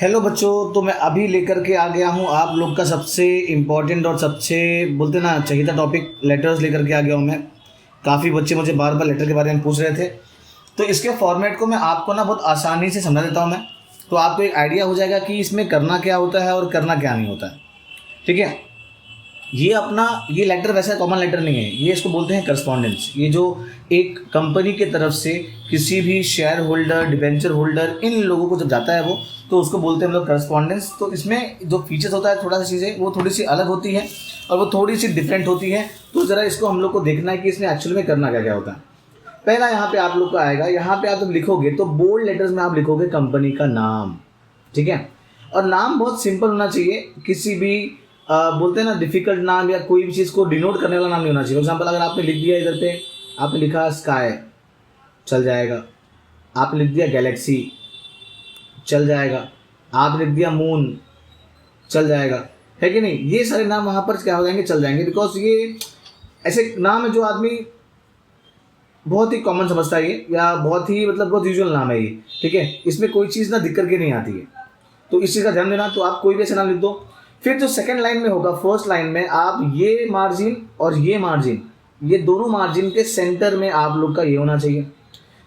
Hello बच्चों, तो मैं अभी लेकर के आ गया हूँ आप लोग का सबसे इम्पोर्टेंट और सबसे बोलते ना चाहिए था टॉपिक, लेटर्स लेकर के आ गया हूँ मैं। काफ़ी बच्चे मुझे बार बार लेटर के बारे में पूछ रहे थे, तो इसके फॉर्मेट को मैं आपको ना बहुत आसानी से समझा देता हूँ मैं, तो आपको एक आइडिया हो जाएगा कि इसमें करना क्या होता है और करना क्या नहीं होता है। ठीक है, ये लेटर वैसा कॉमन लेटर नहीं है, ये इसको बोलते हैं करस्पॉन्डेंस। ये जो एक कंपनी के तरफ से किसी भी शेयर होल्डर, डिबेंचर होल्डर, इन लोगों को जब जाता है वो, तो उसको बोलते हैं हम लोग करस्पॉन्डेंस। तो इसमें जो फीचर्स होता है, थोड़ा सा चीज़ें वो थोड़ी सी अलग होती है और वो थोड़ी सी डिफरेंट होती है। तो ज़रा इसको हम लोग को देखना है कि इसमें एक्चुअली में करना क्या क्या होता है। पहला यहाँ पे आप लोग का आएगा, यहाँ पे आप जब लिखोगे तो बोल्ड लेटर्स में आप लिखोगे कंपनी का नाम। ठीक है, और नाम बहुत सिंपल होना चाहिए, किसी भी बोलते हैं ना डिफिकल्ट नाम या कोई भी चीज़ को डिनोट करने वाला नाम नहीं होना चाहिए। फॉर एग्जाम्पल, अगर आपने लिख दिया इधर पे, आपने लिखा स्काई, चल जाएगा। आपने लिख दिया गैलेक्सी, चल जाएगा। आपने लिख दिया मून, चल जाएगा, है कि नहीं। ये सारे नाम वहाँ पर क्या हो जाएंगे, चल जाएंगे, बिकॉज ये ऐसे नाम है जो आदमी बहुत ही कॉमन समझता है ये, या बहुत ही मतलब बहुत यूजुअल नाम है ये। ठीक है, इसमें कोई चीज़ ना दिक्कत के नहीं आती है, तो इस चीज़ का ध्यान देना। तो आप कोई भी ऐसा नाम लिख दो। फिर जो सेकंड लाइन में होगा, फर्स्ट लाइन में आप ये मार्जिन और ये मार्जिन, ये दोनों मार्जिन के सेंटर में आप लोग का ये होना चाहिए।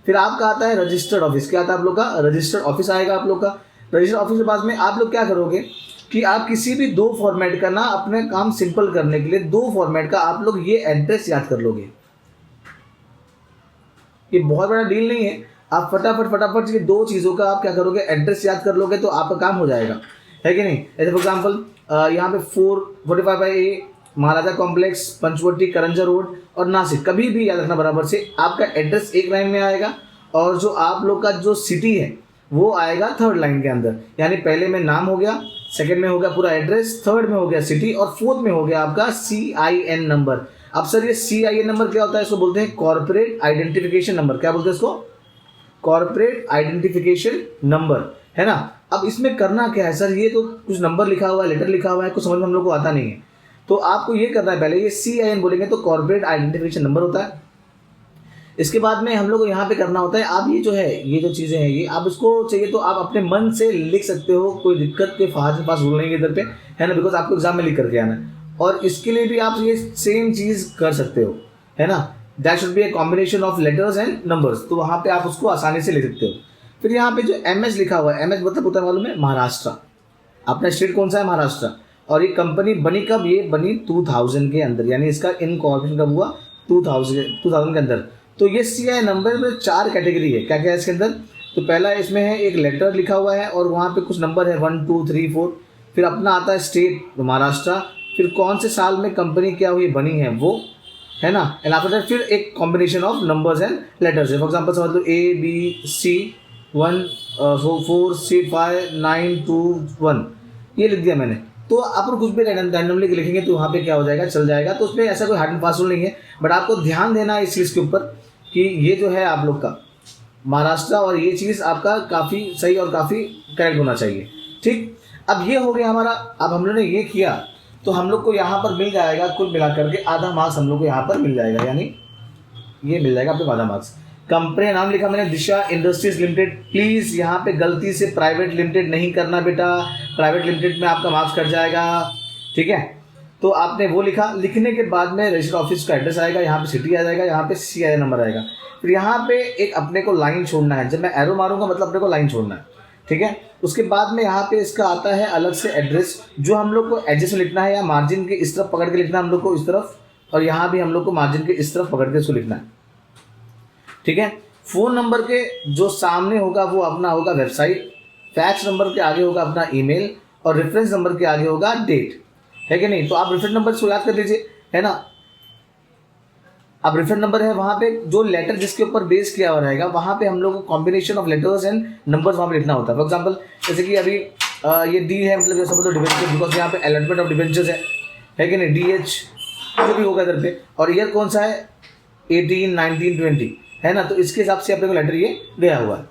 फिर आपका आता है रजिस्टर्ड ऑफिस। क्या आता है आप लोग का, रजिस्टर्ड ऑफिस आएगा आप लोग का। रजिस्टर्ड ऑफिस के बाद में आप लोग क्या करोगे कि आप किसी भी दो फॉर्मेट का ना, अपने काम सिंपल करने के लिए दो फॉर्मेट का आप लोग ये एड्रेस याद कर लोगे। ये बहुत बड़ा डील नहीं है, आप फटाफट ये दो चीज़ों का आप क्या करोगे, एड्रेस याद कर लोगे तो आपका काम हो जाएगा, है कि नहीं। ऐसे फॉर एग्जाम्पल यहाँ पे 445A महाराजा कॉम्प्लेक्स, पंचवटी, करंजा रोड और नासिक, कभी भी याद रखना बराबर से। आपका एड्रेस एक लाइन में आएगा और जो आप लोग का जो सिटी है वो आएगा थर्ड लाइन के अंदर। यानी पहले में नाम हो गया, सेकंड में हो गया पूरा एड्रेस, थर्ड में हो गया सिटी और फोर्थ में हो गया आपका CIN नंबर। अब सर ये CIN नंबर क्या होता है, इसको बोलते हैं कॉर्पोरेट आइडेंटिफिकेशन नंबर। क्या बोलते हैं इसको, कॉर्पोरेट आइडेंटिफिकेशन नंबर, है ना। अब इसमें करना क्या है सर, ये तो कुछ नंबर लिखा हुआ है, लेटर लिखा हुआ है, कुछ समझ में हम लोग को आता नहीं है। तो आपको ये करना है, पहले ये CIN बोलेंगे तो कॉर्पोरेट आइडेंटिफिकेशन नंबर होता है। इसके बाद में हम लोग को यहाँ पे करना होता है, आप ये जो है, ये जो चीज़ें हैं, ये आप इसको चाहिए तो आप अपने मन से लिख सकते हो, कोई दिक्कत के पास रूल नहीं है इधर पे, है ना, बिकॉज आपको एग्जाम में लिख करके आना है। और इसके लिए भी आप ये सेम चीज़ कर सकते हो, है ना। That should be a combination of letters and numbers, तो वहाँ पे आप उसको आसानी से लिख सकते हो। फिर यहाँ पे जो MS लिखा हुआ है, MS मतलब होता है मालूम है, महाराष्ट्र। अपना स्टेट कौन सा है, महाराष्ट्र। और ये कंपनी बनी कब, ये बनी 2000 के अंदर, यानी इसका इनकॉर्पोरेशन कब हुआ, 2000 के अंदर। तो ये CI नंबर में 4 कैटेगरी है। क्या क्या है इसके अंदर, तो पहला इसमें है एक लेटर लिखा हुआ है और वहाँ पे कुछ नंबर है 1 2 3 4। फिर अपना आता है स्टेट महाराष्ट्र, फिर कौन से साल में कंपनी क्या हुई बनी है वो, है ना। एंड आफ्टर दैट फिर एक combination of numbers and letters है। फॉर एग्जाम्पल समझ लो ABC 1 4 6 5 9 2 1, ये लिख दिया मैंने। तो आप कुछ भी रैंडमली लिखेंगे तो वहाँ पे क्या हो जाएगा, चल जाएगा। तो उसमें ऐसा कोई हार्ड एंड फास्ट रूल नहीं है, बट आपको ध्यान देना है इस चीज़ के ऊपर कि ये जो है आप लोग का महाराष्ट्र, और ये चीज़ आपका काफ़ी सही और काफ़ी करेक्ट होना चाहिए। ठीक, अब ये हो गया हमारा। अब हम लोग ने ये किया तो हम लोग को यहाँ पर मिल जाएगा कुल मिला करके आधा मार्क्स हम लोग को यहाँ पर मिल जाएगा, यानी ये मिल जाएगा आपको आधा मार्क्स। कंपनी नाम लिखा मैंने दिशा इंडस्ट्रीज लिमिटेड। प्लीज़ यहाँ पे गलती से प्राइवेट लिमिटेड नहीं करना बेटा, प्राइवेट लिमिटेड में आपका मार्क्स कट जाएगा। ठीक है, तो आपने वो लिखा। लिखने के बाद में रजिस्टर ऑफिस का एड्रेस आएगा, यहाँ पे सिटी आ जाएगा, यहाँ पे CI नंबर आएगा। फिर यहाँ पे एक अपने को लाइन छोड़ना है, जब मैं एरो मारूंगा मतलब अपने को लाइन छोड़ना है। ठीक है, उसके बाद में यहाँ पे इसका आता है अलग से एड्रेस, जो हम लोग को एड्रेस में लिखना है, या मार्जिन के इस तरफ पकड़ के लिखना है हम लोग को, इस तरफ, और यहाँ भी हम लोग को मार्जिन के इस तरफ पकड़ के इसको लिखना है। ठीक है, फ़ोन नंबर के जो सामने होगा वो अपना होगा वेबसाइट, फैक्स नंबर के आगे होगा अपना ईमेल, और रेफरेंस नंबर के आगे होगा डेट, है कि नहीं। तो आप रेफरेंस नंबर को याद कर लीजिए, है ना। अब रेफरेंस नंबर है, वहाँ पे जो लेटर जिसके ऊपर बेस किया हुआ रहेगा, वहाँ पे हम लोग को combination of letters and numbers वहाँ पे लिखना होता है। फॉर एग्जाम्पल जैसे कि अभी ये D है, मतलब जैसा मतलब डिबेंचर, बिकॉज यहाँ पे अलॉटमेंट ऑफ डिबेंचर्स है कि नहीं, DH जो भी होगा इधर पे। और ईयर कौन सा है, 18 19 20, है ना। तो इसके हिसाब से अपने को लेटर ये गया हुआ है।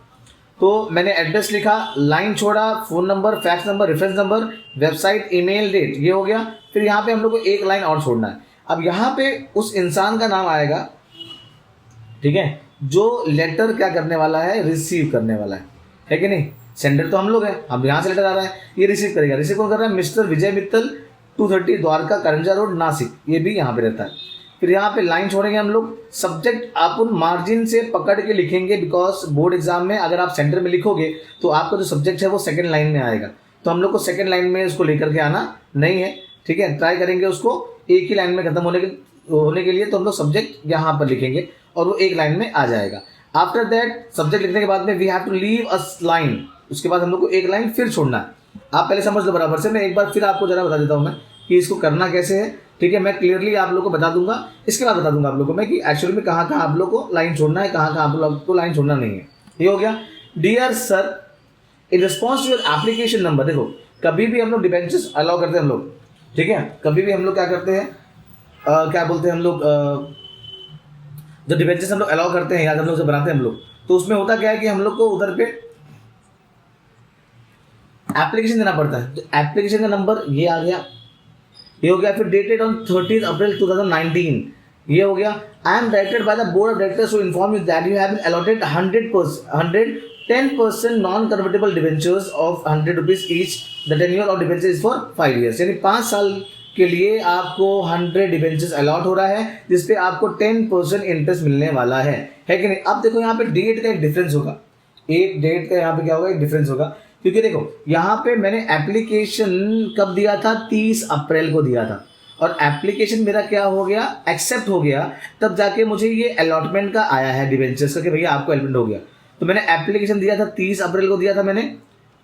तो मैंने एड्रेस लिखा, लाइन छोड़ा, phone number, fax number, reference number, website, email, date, ये हो गया। फिर यहाँ पे हम लोग को एक लाइन और छोड़ना है। अब यहाँ पे उस इंसान का नाम आएगा, ठीक है, जो लेटर क्या करने वाला है, रिसीव करने वाला है। है कि नहीं, सेंडर तो हम लोग हैं, अब यहाँ से लेटर आ रहा है, ये रिसीव करेगा, रिसीव कौन कर रहा है, मिस्टर विजय मित्तल 230 द्वारका करंजा रोड नासिक, ये भी यहाँ पे रहता है। फिर यहाँ पे लाइन छोड़ेंगे हम लोग, सब्जेक्ट अपन मार्जिन से पकड़ के लिखेंगे, बिकॉज बोर्ड एग्जाम में अगर आप सेंटर में लिखोगे तो आपका जो सब्जेक्ट है वो सेकंड लाइन में आएगा, तो हम लोग को सेकंड लाइन में उसको लेकर के आना नहीं है, ठीक है। ट्राई करेंगे उसको एक ही लाइन में खत्म होने के लिए, तो हम लोग सब्जेक्ट यहाँ पर लिखेंगे और वो एक लाइन में आ जाएगा। आफ्टर दैट सब्जेक्ट लिखने के बाद में we have to leave a line, उसके बाद हम लोग को एक लाइन फिर छोड़ना है। आप पहले समझ लो बराबर से, मैं एक बार फिर आपको जरा बता देता हूँ मैं कि इसको करना कैसे है, ठीक है। मैं क्लियरली आप लोगों को बता दूंगा, इसके बाद बता दूंगा आप लोगों को मैं कि एक्चुअली में कहाँ कहाँ आप लोग को लाइन छोड़ना है, कहाँ कहाँ आप लोग को लाइन छोड़ना नहीं है। ये हो गया। Dear sir, in response to your application number, देखो कभी भी हम लोग डिबेंचर्स अलाउ करते हैं हम लोग, ठीक है, कभी भी हम लोग क्या करते हैं, क्या बोलते हैं हम लोग, जो डिबेंचर्स हम लोग अलाउ करते हैं या हम लोग जो बनाते हैं हम लोग, तो उसमें होता क्या है कि हम लोग को उधर पे एप्लीकेशन देना पड़ता है। तो एप्लीकेशन का नंबर ये आ गया, ये हो गया। फिर डेटेड ऑन 30 अप्रैल 2019, ये हो गया। I am directed by the board of directors to inform you that you have been allotted 110% non convertible debentures of 100 rupees each, the tenure of debenture is for 5 years, यानी 5 साल के लिए आपको 100 debentures allot हो रहा है, जिसपे आपको 10% इंटरेस्ट मिलने वाला है कि नहीं। अब देखो यहाँ पे डेट का एक डिफरेंस होगा, एक डेट का यहाँ पे क्या होगा, एक डिफरेंस होगा, क्योंकि देखो यहाँ पे मैंने एप्लीकेशन कब दिया था, 30 अप्रैल को दिया था, और एप्लीकेशन मेरा क्या हो गया, एक्सेप्ट हो गया, तब जाके मुझे ये अलॉटमेंट का आया है डिबेंचर्स का कि भैया आपको अलॉटमेंट हो गया। तो मैंने एप्लीकेशन दिया था 30 अप्रैल को दिया था मैंने,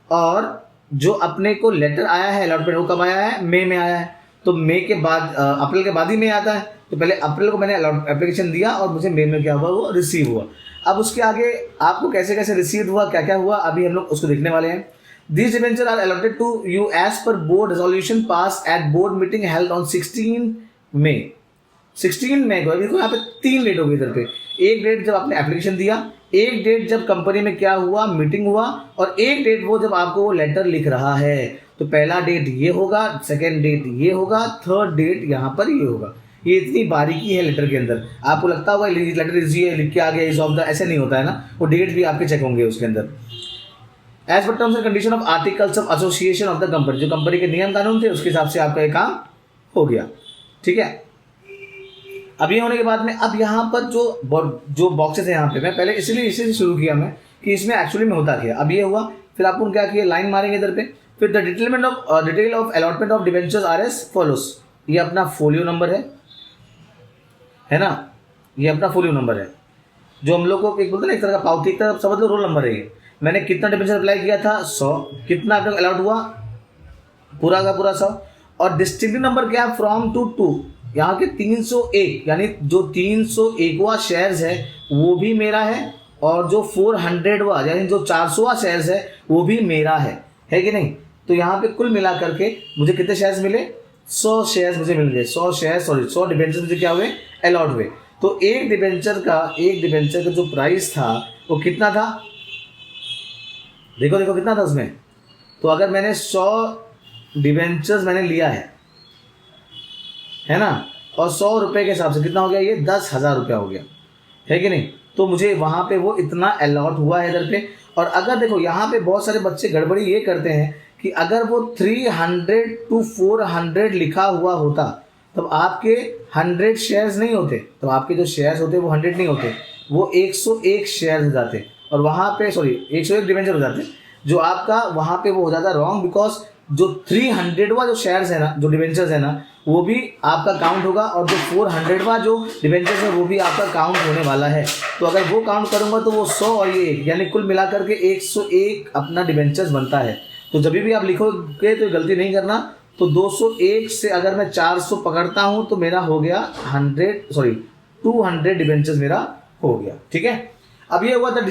और जो अपने को लेटर आया है अलॉटमेंट वो कब आया है, मई में आया है। तो मई के बाद अप्रैल के बाद ही मई आता है, तो पहले अप्रैल को मैंने एप्लीकेशन दिया और मुझे मई में क्या हुआ, वो रिसीव हुआ। अब उसके आगे आपको कैसे कैसे रिसीव हुआ, क्या क्या हुआ, अभी हम लोग उसको देखने वाले हैं। These debentures are allotted to you as per board resolution passed at board meeting held on 16 May. 16 मई को देखो यहाँ पे 3 डेट हो गई इधर पे, एक डेट जब आपने एप्लीकेशन दिया, एक डेट जब कंपनी में क्या हुआ, मीटिंग हुआ, और एक डेट वो जब आपको वो लेटर लिख रहा है। तो पहला डेट ये होगा, सेकेंड डेट ये होगा, थर्ड डेट यहाँ पर ये होगा। ये इतनी बारीकी है लेटर के अंदर, आपको लगता होगा लेटर इजी लिख के आ गया इज ऑफ द, ऐसे नहीं होता है ना, वो डेट भी आपके चेक होंगे उसके अंदर। As per terms and condition of articles of association of the company, जो कंपनी के नियम कानून थे उसके हिसाब से आपका ये काम हो गया, ठीक है। अब ये होने के बाद में अब यहाँ पर जो बॉक्सेस है यहाँ पे, मैं पहले इसीलिए इसी से शुरू किया मैं कि इसमें एक्चुअली में होता क्या। अब ये हुआ, फिर आपको क्या किया, लाइन मारेंगे इधर पे, फिर the detail of allotment of debentures R S follows. ये अपना फोलियो नंबर है ना, ये अपना फोलियो नंबर है, जो हम लोग को एक बोलते हैं ना एक तरह का पावती, एक तरह समझ लो रोल नंबर है ये। मैंने कितना डिबेंचर अप्लाई किया था, 100, कितना आप लोग अलॉट हुआ, पूरा का पूरा 100। और डिस्ट्रीब्यूटिव नंबर क्या है, फ्रॉम टू यहाँ के 301, यानी जो 301वां शेयर्स है वो भी मेरा है, और जो 400वां यानी जो 400वां शेयर्स है वो भी मेरा है कि नहीं। तो यहाँ पे कुल मिला करके मुझे कितने शेयर्स मिले, 100 शेयर्स मुझे मिल गए, 100 डिबेंचर मुझे क्या हुए, अलॉट हुए। तो एक डिबेंचर का जो प्राइस था वो कितना था, देखो कितना था उसमें। तो अगर मैंने 100 डिबेंचर्स मैंने लिया है ना, और 100 रुपये के हिसाब से कितना हो गया, ये 10,000 रुपया हो गया, है कि नहीं। तो मुझे वहाँ पे वो इतना अलॉट हुआ है इधर पे। और अगर देखो यहाँ पे बहुत सारे बच्चे गड़बड़ी ये करते हैं कि अगर वो 300 to 400 लिखा हुआ होता तब आपके 100 शेयर्स नहीं होते, तब आपके जो शेयर्स होते वो 100 नहीं होते, वो 101 शेयर्स हो जाते, और वहाँ पे 101 डिबेंचर हो जाते, जो आपका वहाँ पे वो हो जाता रॉन्ग, बिकॉज जो 300वां जो शेयर्स है ना, जो डिबेंचर्स है ना, वो भी आपका काउंट होगा, और जो 400वां जो डिबेंचर्स है वो भी आपका काउंट होने वाला है। तो अगर वो काउंट करूंगा तो वो 100 और ये 1, यानी कुल मिलाकर के 101 अपना डिबेंचर्स बनता है। तो जब भी आप लिखोगे तो गलती नहीं करना। तो 201 से अगर मैं 400 पकड़ता हूँ तो मेरा हो गया 200 डिबेंचर्स मेरा हो गया, ठीक है। अब ये हुआ the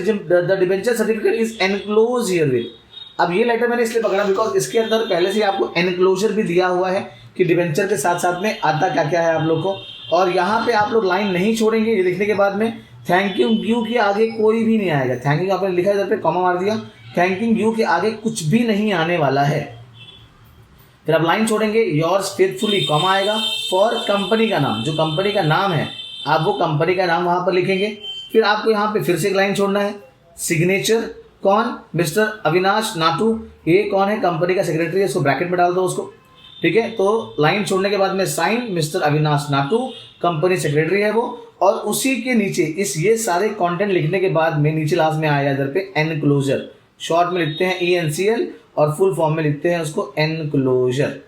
debenture certificate is enclose herewith. अब ये लेटर मैंने इसलिए पकड़ा बिकॉज इसके अंदर पहले से आपको एनक्लोजर भी दिया हुआ है कि डिबेंचर के साथ साथ में आता क्या क्या है आप लोग को। और यहाँ पे आप लोग लाइन नहीं छोड़ेंगे, ये लिखने के बाद में थैंकिंग यू के आगे कोई भी नहीं आएगा। थैंकिंग आपने लिखा इधर पे कॉमा मार दिया, थैंकिंग यू के आगे कुछ भी नहीं आने वाला है। फिर आप लाइन छोड़ेंगे, योर्स फेथफुली कॉमा आएगा, फॉर कंपनी का नाम, जो कंपनी का नाम है आप वो कंपनी का नाम वहाँ पर लिखेंगे। फिर आपको यहाँ पे फिर से एक लाइन छोड़ना है, सिग्नेचर कौन, मिस्टर अविनाश नाटू, ये कौन है, कंपनी का सेक्रेटरी है, इसको ब्रैकेट में डाल दो उसको, ठीक है। तो लाइन छोड़ने के बाद में sign mister Avinash Natu, company secretary है वो, और उसी के नीचे ये सारे कंटेंट लिखने के बाद में नीचे लास्ट में आया इधर पे एनक्लोजर, शॉर्ट में लिखते हैं ENCL और फुल फॉर्म में लिखते हैं उसको एनक्लोजर,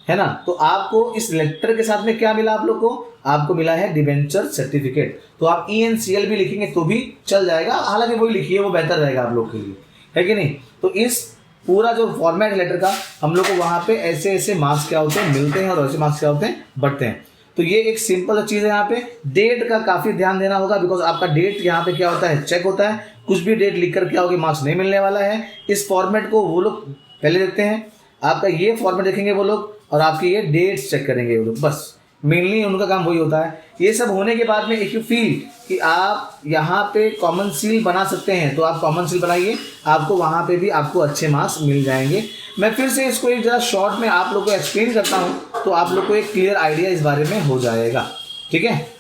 है ना। तो आपको इस लेटर के साथ में क्या मिला आप लोग को, आपको मिला है डिबेंचर सर्टिफिकेट। तो आप ENCL भी लिखेंगे तो भी चल जाएगा, हालांकि वही लिखिए, वो बेहतर रहेगा आप लोग के लिए, है कि नहीं। तो इस पूरा जो फॉर्मेट है लेटर का, हम लोग को वहाँ पे ऐसे ऐसे मार्क्स क्या होते हैं मिलते हैं और ऐसे मार्क्स क्या होते हैं बढ़ते हैं। तो ये एक सिंपल चीज़ है। यहाँ पे डेट का काफ़ी ध्यान देना होगा, बिकॉज आपका डेट यहाँ पे क्या होता है चेक होता है, कुछ भी डेट लिख कर क्या होगी मार्क्स नहीं मिलने वाला है। इस फॉर्मेट को वो लोग पहले देखते हैं, आपका ये फॉर्मेट देखेंगे वो लोग, और आपकी ये डेट्स चेक करेंगे वो लोग, बस मेनली उनका काम वही होता है। ये सब होने के बाद में इफ यू फील कि आप यहाँ पे कॉमन सील बना सकते हैं तो आप कॉमन सील बनाइए, आपको वहाँ पे भी आपको अच्छे मार्क्स मिल जाएंगे। मैं फिर से इसको एक ज़रा शॉर्ट में आप लोग को एक्सप्लेन करता हूँ, तो आप लोग को एक क्लियर आइडिया इस बारे में हो जाएगा, ठीक है।